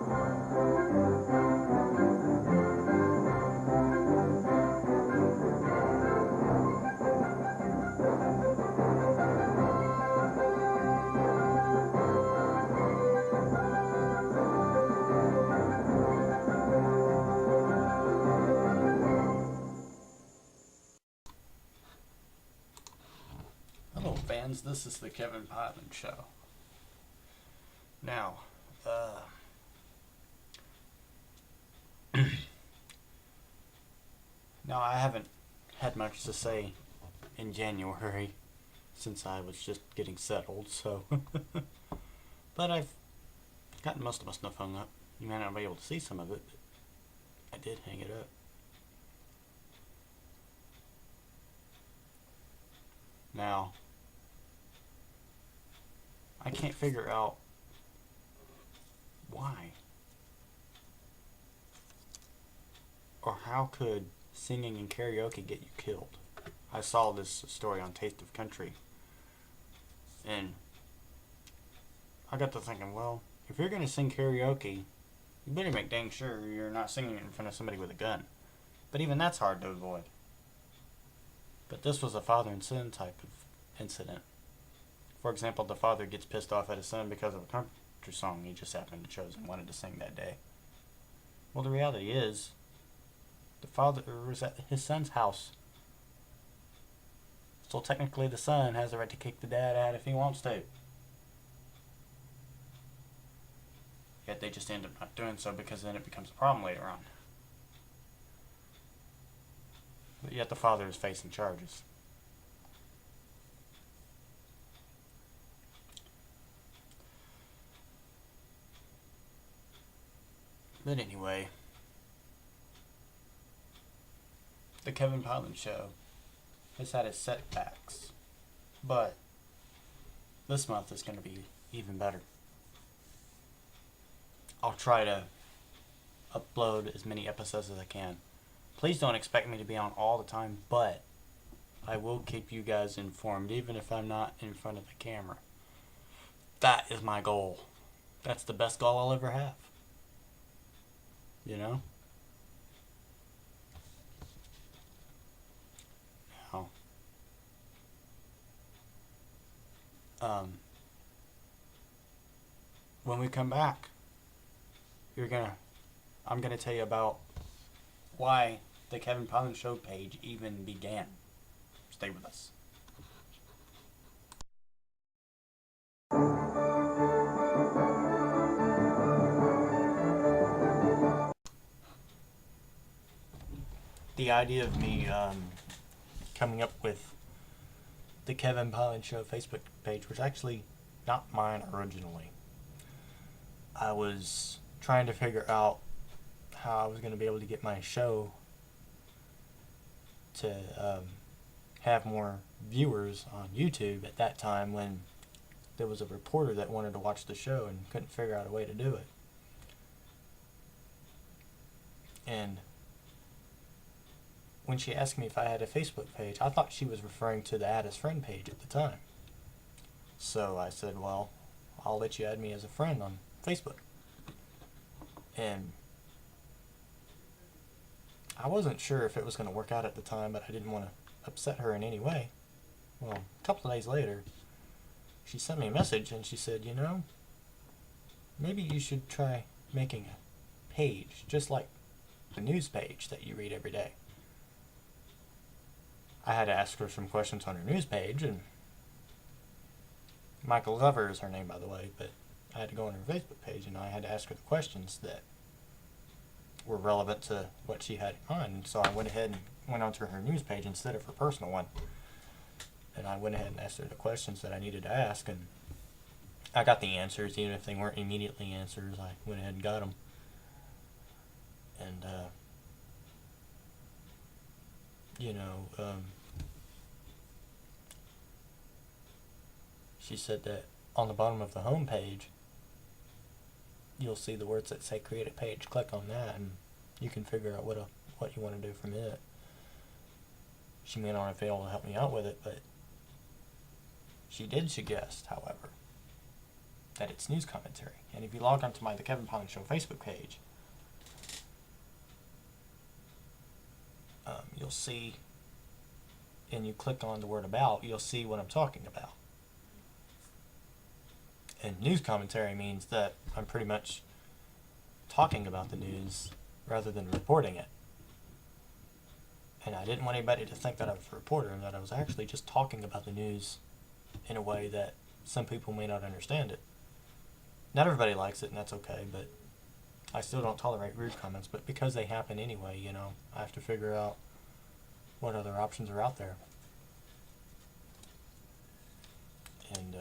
Hello, fans. This is the Kevin Piland Show. Now, I haven't had much to say in January since I was just getting settled, so. But I've gotten most of my stuff hung up. You may not be able to see some of it, but I did hang it up. Now, I can't figure out why or how could singing in karaoke get you killed. I saw this story on Taste of Country, and I got to thinking, well, if you're going to sing karaoke, you better make dang sure you're not singing it in front of somebody with a gun. But even that's hard to avoid. But this was a father and son type of incident. For example, the father gets pissed off at his son because of a country song he just happened to choose and wanted to sing that day. Well, the reality is, the father was at his son's house. So technically the son has the right to kick the dad out if he wants to. Yet they just end up not doing so because then it becomes a problem later on. But yet the father is facing charges. But anyway, the Kevin Piland Show has had its setbacks, but this month is going to be even better. I'll try to upload as many episodes as I can. Please don't expect me to be on all the time, but I will keep you guys informed, even if I'm not in front of the camera. That is my goal. That's the best goal I'll ever have. You know? Now, when we come back, I'm gonna tell you about why the Kevin Piland Show page even began. Stay with us. The idea of me coming up with the Kevin Piland Show Facebook page was actually not mine originally. I was trying to figure out how I was going to be able to get my show to have more viewers on YouTube at that time when there was a reporter that wanted to watch the show and couldn't figure out a way to do it. And when she asked me if I had a Facebook page, I thought she was referring to the Add as Friend page at the time. So I said, well, I'll let you add me as a friend on Facebook. And I wasn't sure if it was going to work out at the time, but I didn't want to upset her in any way. Well, a couple of days later, she sent me a message and she said, you know, maybe you should try making a page just like the news page that you read every day. I had to ask her some questions on her news page, and Michael Glover is her name, by the way, but I had to go on her Facebook page and I had to ask her the questions that were relevant to what she had in mind. So I went ahead and went onto her news page instead of her personal one. And I went ahead and asked her the questions that I needed to ask, and I got the answers, even if they weren't immediately answers. I went ahead and got them. And, she said that on the bottom of the home page, you'll see the words that say create a page. Click on that and you can figure out what you want to do from it. She may not have been able to help me out with it, but she did suggest, however, that it's news commentary. And if you log onto the Kevin Piland Show Facebook page, you'll see, and you click on the word about, you'll see what I'm talking about. And news commentary means that I'm pretty much talking about the news rather than reporting it. And I didn't want anybody to think that I was a reporter and that I was actually just talking about the news in a way that some people may not understand it. Not everybody likes it, and that's okay, but I still don't tolerate rude comments. But because they happen anyway, I have to figure out what other options are out there. And,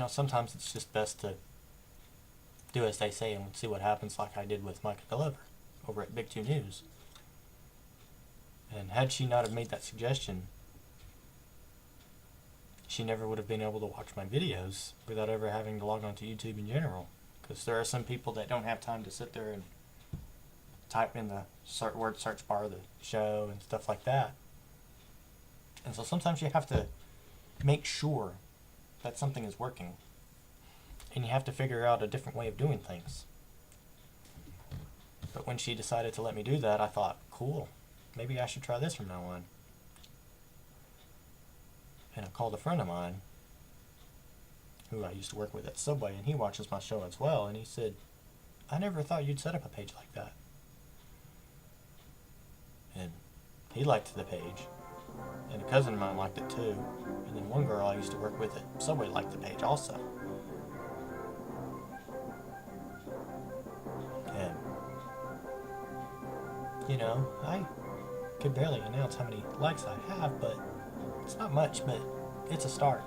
sometimes it's just best to do as they say and see what happens, like I did with Micah Glover over at Big 2 News. And had she not have made that suggestion, she never would have been able to watch my videos without ever having to log on to YouTube in general. Because there are some people that don't have time to sit there and type in the word search bar of the show and stuff like that. And so sometimes you have to make sure that something is working. And you have to figure out a different way of doing things. But when she decided to let me do that, I thought, cool, maybe I should try this from now on. And I called a friend of mine who I used to work with at Subway, and he watches my show as well, and he said, I never thought you'd set up a page like that. And he liked the page, and a cousin of mine liked it too, and then one girl I used to work with at Subway liked the page also. And, I could barely announce how many likes I have, but it's not much, but it's a start.